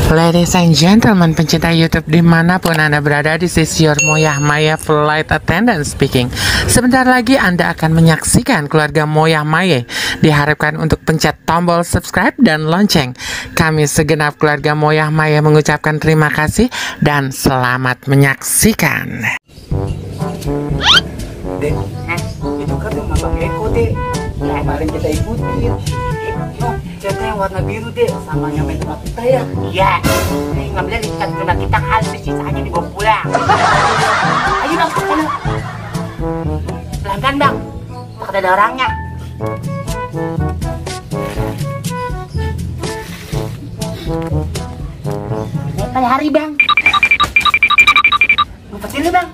Ladies and gentlemen, pencinta YouTube dimanapun Anda berada, this is your Moyah Maya Flight Attendant speaking. Sebentar lagi Anda akan menyaksikan keluarga Moyah Maya. Diharapkan untuk pencet tombol subscribe dan lonceng. Kami segenap keluarga Moyah Maya mengucapkan terima kasih dan selamat menyaksikan. Dek, itu kan rumah Bang Eko, Dek. Kemarin kita ikutin. Catnya yang warna biru, Dek, sama yang main rumah kita ya. Iya, ngambilnya di cat rumah kita habis, sisanya dibawa pulang. Ayo dong, sana. Pelan-pelan Bang, takut ada orangnya. Naik pada hari Bang. Ngumpet dulu Bang.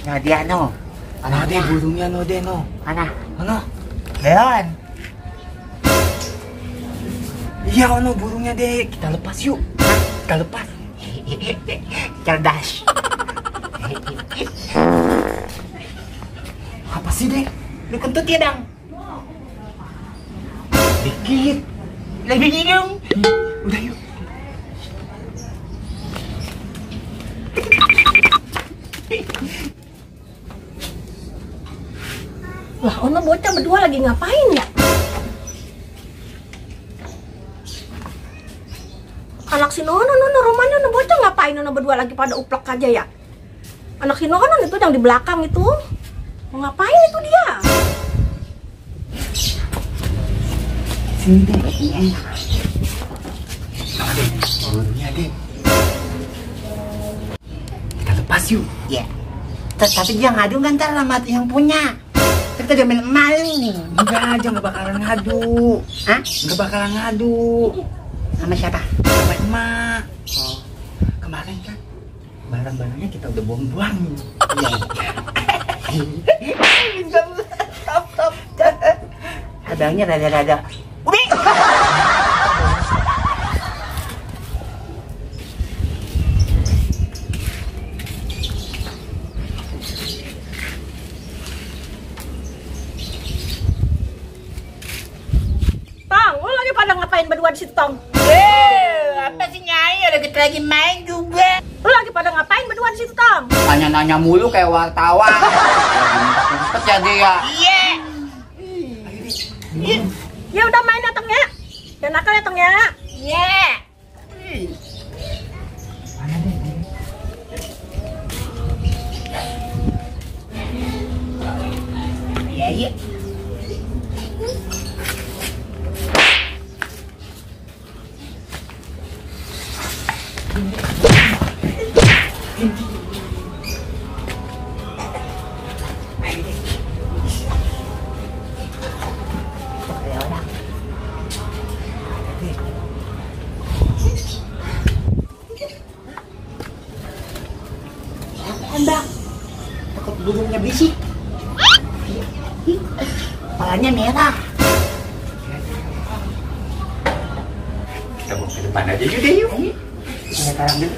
Nah dia no. Mana deh burungnya no, Dek, no. Mana? Ano? Leon. Iya, ano burungnya, Dek. Kita lepas yuk. Hah? Kita lepas. Cerdas. Apa sih, Dek? Lu kentut ya Bang. Dikit. Lebih hidung. Udah yuk. Lah, ono bocah berdua lagi ngapain ya? Anak si Nono rumahnya ono bocah ngapain ono berdua lagi pada uplek aja ya? Anak si Nono itu yang di belakang itu. Mau ngapain itu dia? Sini, Dek. Ini enak. Nah, Dek. Burungnya, Dek. Kita lepas yuk. Ya. Tapi dia ngadu kan ntar sama yang punya. Kita udah main maling nih. Enggak aja, nggak bakalan ngadu. Hah? Nggak bakalan ngadu. Sama siapa? Sama emak. Oh. Kemarin kan barang-barangnya kita udah buang-buang. Iya. Top. Abangnya rada-rada. Ubi. Tong, lu lagi pada ngapain berdua di situ, Tong? Apa sih Nyai? Udah kita lagi main juga. Lu lagi pada ngapain berdua di situ, Tong? Nanya-nanya mulu kayak wartawan. Cepet ya dia. Iya. Ya udah main ya, Tong ya. Jangan nakal ya, Tong ya. Iya. Iya. Bang, takut burungnya berisik. Kepalanya merah. Kita bawa ke depan aja yuk deh yuk. Kita taruh dulu.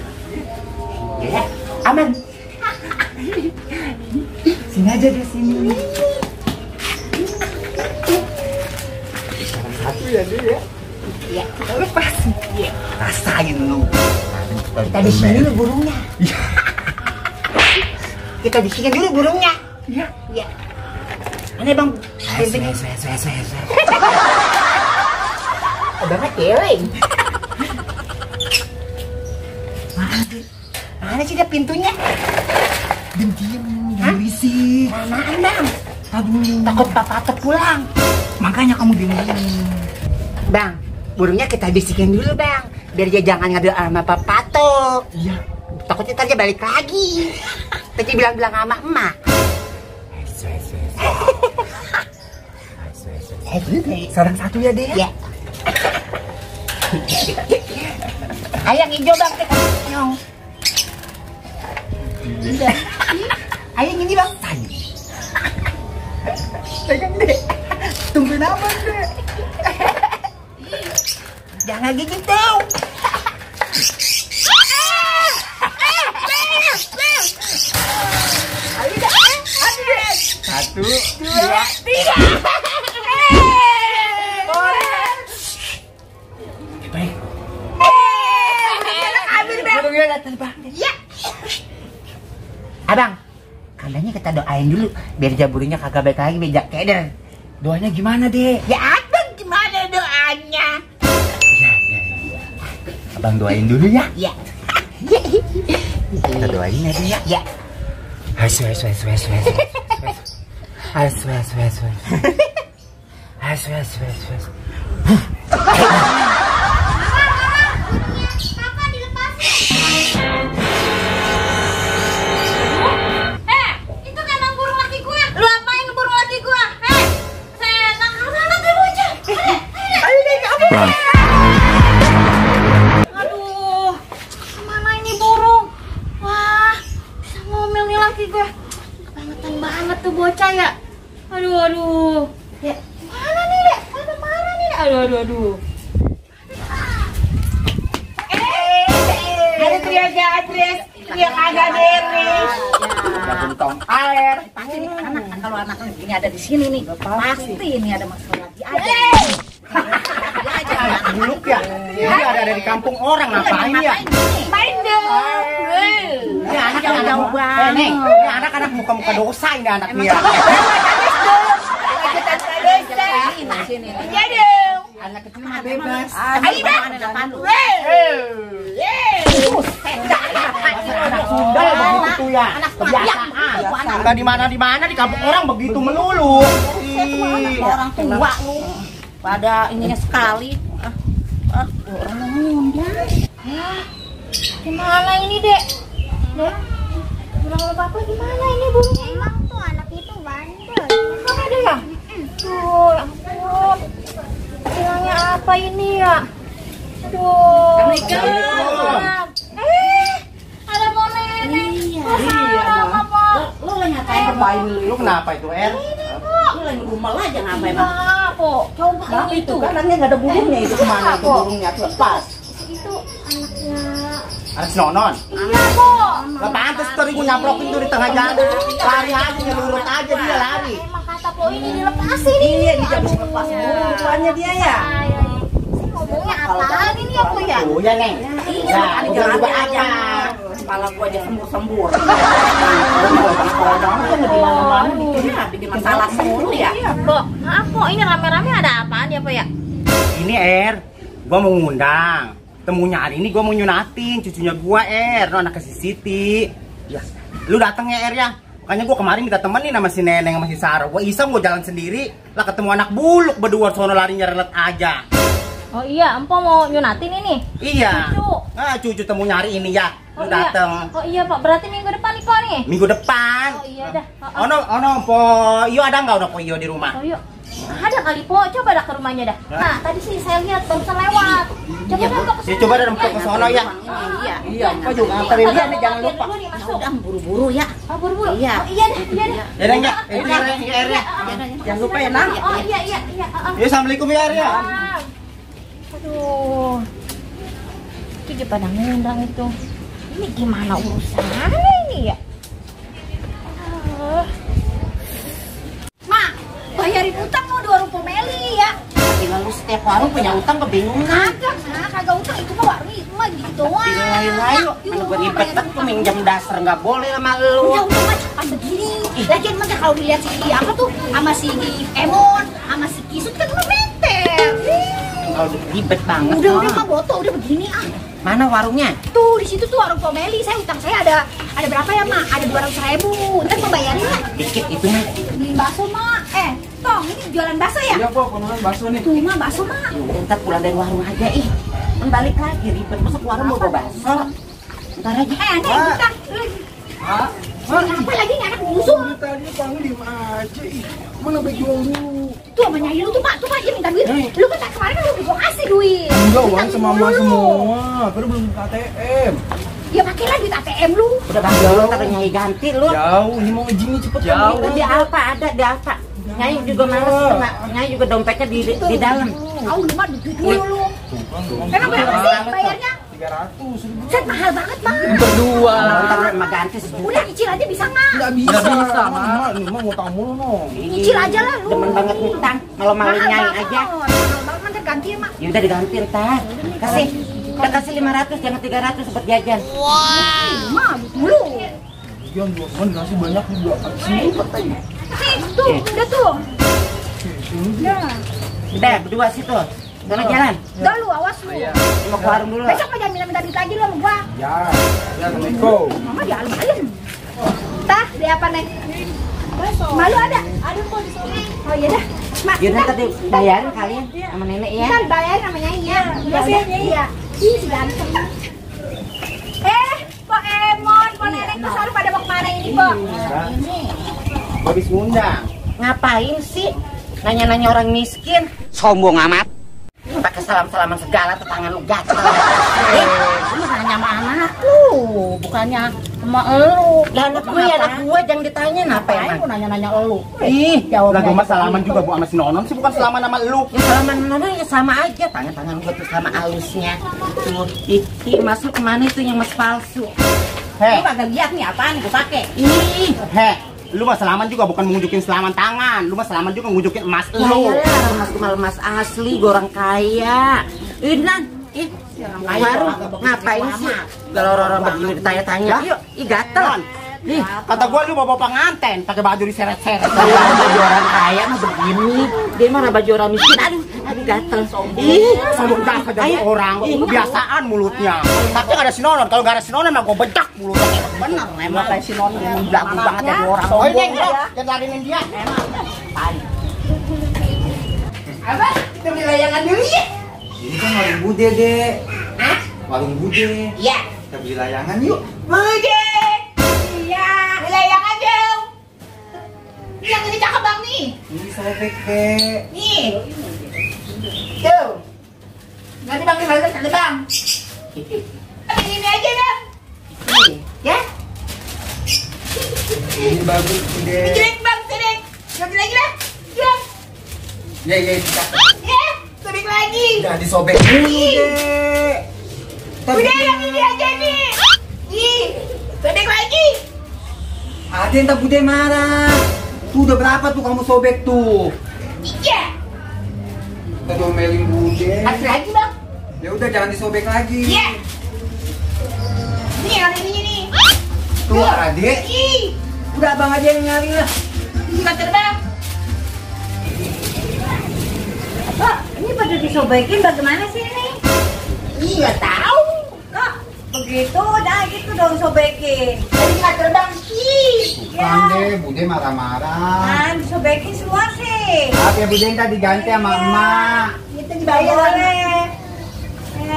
Ya, aman. Sini aja deh sini. Sekarang satu ya deh ya. Iya. Kita lepas. Iya. Rasain lu. Kita di sini dulu burungnya. Iya. Kita di sini dulu burungnya. Iya. Iya. Ini Bang. Wes. Abangnya keling. Mana sih dia pintunya? Diam, jangan berisik. Manaan Bang? Aduh. Takut papa pulang. Makanya kamu diam. Bang, burungnya kita bisikin dulu Bang. Biar dia jangan ngadu sama Papa tuh. Iya. Takutnya ntar dia balik lagi. Tadi bilang-bilang sama emak. Sekarang satu ya deh. Ya. Ayo yang hijau Bang. Ayo. Ayo yang ini Bang. Pegang deh. Tungguin apa deh. Jangan gigit tuh. Ayo dah. Satu, Dua, tiga. Boleh. Abang, kaliannya kita doain dulu biar Jaburnya kagak baik lagi bejak keder. Doanya gimana, Dek? Ya abang gimana doanya? Ya. Abang doain dulu ya. Ya. Kita doain ya, Dek ya. Ya. Asu. Papa dilepasin. Itu memang burung laki gue. Lu apain burung laki gue? Senang banget ya bocah. Ayo deh kamu. Aduh, kemana ini burung? Wah, bisa ngomel nih laki gue. Kebangetan banget tuh bocah ya. Aduh. Ya, mana nih, Dek? Ada marah nih, Dek. Aduh. Ada teriak Adres, teriak kagak beres. Udah bentong air. Pasti nih anak kalau anak ini ada di sini nih, pasti ini ada masalah lagi aja. Buluk ya. Ini ada di kampung orang ngapain ya? Main dong. Ini anak yang jauh banget. Nih, ini anak-anak muka-muka dosa ini anaknya. Iya dong. Anak kecil mah bebas. Ayo dah. Anak Sunda begitu ya. Kebiasaan. Enggak di mana di kampung orang begitu melulu. Orang tua lu. Pada ininya sekali. Orang mau ngundang. Gimana ini, Dek? Dek? Bilang sama Papa gimana ini burungnya? Emang tuh anak itu bandel. Emang ada ya? Tuh, ya ampun. Bilangnya apa ini ya? Aduh. Assalamualaikum. Ada mau nenek. Iya. Apa? Lu lagi ngapain Lu kenapa itu, Er? Lu lagi rumah aja ngapain, Bang? Enggak, kok. Coba Nah, itu kan anaknya nggak ada burungnya itu kemana itu burungnya tuh lepas. Itu anaknya. Anak si Nonon. Iya, kok. Gak pantas tadi gue nyaprokin tuh di tengah jalan. Lari aja, nyelurut aja dia lari. Emang kata Po ini dilepasin ini. Iya, dia habis lepas burung tuannya dia ya. Ngomongnya apaan ini ya, Po ya? Oh ya, Neng. Iya, Nah, ada udah juga aja. aja. Kepala gua aja sembur-sembur. Di mana-mana bikin masalah mulu ya. Kok, maaf kok ini rame-rame ada apaan ya, Po ya? Ini Er, gua mau ngundang. Temunya hari ini gua mau nyunatin cucunya gua Er, no, anak si Siti. Ya, lu dateng ya Er ya. Makanya gua kemarin minta temenin sama si Neneng sama si Sarah. Gua iseng gua jalan sendiri, lah ketemu anak buluk berdua sono larinya relet aja. Oh iya, Empo mau nyunatin ini. Iya. Cucu. Ah, cucu temunya hari ini ya. Lu Oh iya. dateng. Oh iya, Pak. Berarti minggu depan nih, Kok nih. Minggu depan. Oh iya dah. Ono po iyo ada nggak ono po iyo di rumah? Oh yuk. Ada kali, Po. Coba dah ke rumahnya dah. Nah, tadi sih saya lihat barusan lewat. Coba dah Kok ke Ya coba dah ke sono ya. Iya, iya. Kau juga anterin dia nih, jangan lupa. Dulu nih, masuk. Udah buru-buru ya. Oh, buru-buru. Iya. Oh iya dah, iya dah. Ya Neng ya. Itu ya Neng ya Er ya. Jangan lupa ya, Nang. Oh iya. Ya assalamualaikum ya Er ya. Aduh. Itu pada ngundang itu. Ini gimana urusannya ini ya? Mak, bayarin utang mau 2 rupiah Meli ya. Gila lu setiap warung punya utang kebingungan. Kagak utang itu mah warung itu mah gitu doang. Ayo, anu gue ribet tuh minjem dasar nggak boleh sama lu. Udah mah cepat begini. Lagian mah kalau dilihat si apa tuh sama si Emon, sama si Kisut kan udah meter. Kalau ribet banget. Udah mah boto udah begini ah. Mana warungnya? Tuh di situ tuh warung Pomeli. Saya utang saya ada berapa ya mak? Ada 200.000. Ntar pembayarinnya Dikit itu mah. beli bakso mak. Tong ini jualan bakso ya? Iya po, penuhan bakso nih. Tuh mah bakso mak. Yaudah, ntar pulang dari warung aja ih. Balik lagi ribet masuk warung mau bawa bakso. Ntar aja. Aneh utang. Apa lagi nih anak busuk? Tadi panggil diem aja ih. Mana berjuang dulu. Tuh sama nyai lu tuh pak dia minta duit. Lu kan kemarin kan lu kasih duit. Enggak, uang Minta sama dulu. mama semua. Baru belum buka ATM. Ya pakailah duit ATM lu. Udah bang, lu ntar nyai ganti lu. Jauh, ini mau izinnya cepet. Jauh. Di Alfa ada, di Alfa. Nyai juga males, nyai juga dompetnya di dalam. Tahu lu mah duit dulu lu. Emang berapa sih bayarnya? 300. Set mahal banget bang. Berdua. Ntar emang ganti sejuta. Udah nyicil aja bisa nggak? Nggak bisa. Mama, ini mah ngutang mulu no. Nyicil aja lah lu. Demen banget ngutang. Kalau mau Mahal nyai banget, aja. mahal banget ntar ganti ya mak. Ya udah diganti ntar. Kasih. Kita kasih 500 jangan 300 buat jajan. Mah dulu. Sekian doang, ngasih banyak juga. Sini katanya. Tuh, udah tuh. Udah, berdua situ. Sana jalan. Udah lu, awas lu. Mau ke warung dulu. Besok mah jangan minta duit lagi lu sama gua. Ya, assalamualaikum. Mama dia alum-alum. Tah, dia apa, Neng? Malu ada? Aduh, kok di sini. Oh iya dah. Mak, Yaudah tadi bayarin kalian sama nenek ya. ntar bayar namanya iya. Iya. Ih, si ganteng. Pak Emon, Pak Nenek tuh selalu pada mau kemana ini, Pak? Habis ngundang. Ngapain sih? Nanya-nanya orang miskin. Sombong amat. Pakai salam-salaman segala, tetangga lu gatel. Lu nanya sama anak lu, bukannya sama elu. Lah anak gue jangan ditanya apa emang. Aku nanya-nanya elu. Ih, lah gue mah salaman juga Bu sama si Nonon sih, bukan salaman sama lu. Ya salaman mana ya sama aja, tangan-tangan gue tuh sama alusnya. Tuh, masuk kemana itu yang mas palsu? Heh, Lu kagak lihat nih apaan nih gue pakai. Ih, lu mah salaman juga bukan ngunjukin salaman tangan, lu mah salaman juga ngunjukin emas lu. mas asli, gue orang kaya. Inan, baru ngapain sih? Kalau orang-orang begini ditanya-tanya, yuk, gatel. Non, nih, kata gua lu bawa penganten pakai baju diseret-seret. Baju orang kaya mah begini, dia mah baju orang miskin. Aduh gatel. Ih, sombong dah jadi orang, kebiasaan mulutnya. Tapi ada si Nonon, kalau gak ada si Nonon mah gua bedak mulutnya. Bener, emang kayak si Nonon yang belagu banget jadi orang. Oh ini, jangan larinin dia. Apa? Kita beli layangan dulu ya? Ini kan warung Bude, Dek. Hah? Warung Bude. Iya. Kita beli layangan yuk. Bude. Iya. Beli layangan dong. Yang ini cakep bang nih. Ini sobek, Dek. Nih. Tuh. Nanti bang tinggal ada bang. Ini aja bang. Nih, ya? Ini bagus, Dek. Jelek bang, jelek. Ganti lagi lah. Jelek. Ya, kita. Ya, sobek lagi. Jangan disobek dulu, Dek. Udah yang ini aja nih. Ih, sobek lagi. Ada yang tak Bude marah. Tuh udah berapa tuh kamu sobek tuh? Iya. Kita domelin Bude. Kasih lagi bang. Ya udah jangan disobek lagi. Iya. Nih yang ini nih. Tuh Adek. Ih, Udah abang aja yang nyari lah. kita terbang. Pak, ini pada disobekin bagaimana sih ini? Iya tahu. Kok begitu? Dah gitu dong sobekin. Jadi nggak terbang. Ih. Bukan deh, Bude marah-marah. Kan disobekin semua sih. Maaf ya Bude, ntar diganti sama emak. Itu dibayar lagi. Boleh.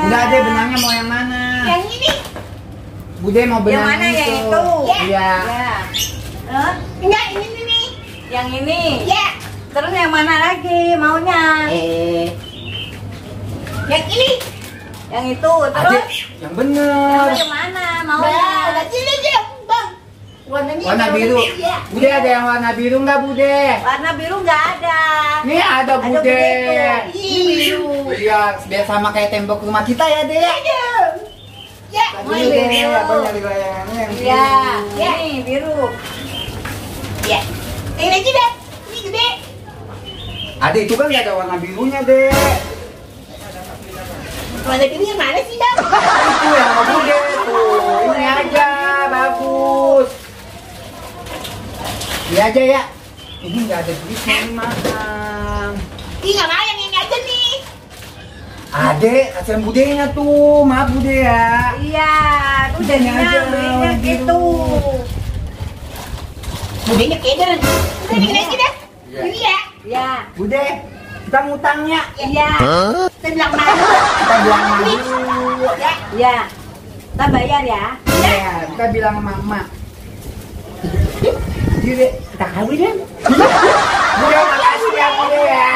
Udah deh, benangnya mau yang mana? Yang ini. Bude mau benang Yang mana yang itu? Iya. Ya. Hah? Enggak, ini nih. Yang ini. Ya. Terus yang mana lagi maunya? Yang ini. Yang itu. Adek, Terus yang bener. yang mana Bang, maunya? ini aja, bang. Warnanya Warna kalau biru. gitu, ya. Bude ada yang warna biru nggak Bude? Warna biru nggak ada. Nih ada Bude. begitu. Ini biru. Iya, biar sama kayak tembok rumah kita ya Dek. Aja. Ya. Tadi Dek, abang nyari layangannya yang biru. Iya. Ya. Ini biru. Ya. Ini lagi deh. Ini gede. Adek itu kan nggak ada warna birunya Dek. Warna biru yang mana sih, bang? Itu yang sama Bude tuh. Ini aja, bagus. Ini aja ya. Ini nggak ada duitnya ini mahal. Ih, nggak mau yang ini aja nih. Adek, kasihan budenya tuh. Maaf Bude ya. Iya. Tuh Ini jadinya aja, belinya warna gitu. Budenya keder. Udah ini aja deh. Iya. Ini ya. Ya. Bude, kita ngutangnya. Iya. Saya bilang malu. Kita bilang sama dulu. Ya. Ya. Kita bayar ya. Iya, kita bilang sama emak. Jadi, kita kawin ya. Bude, makasih ya Bude ya.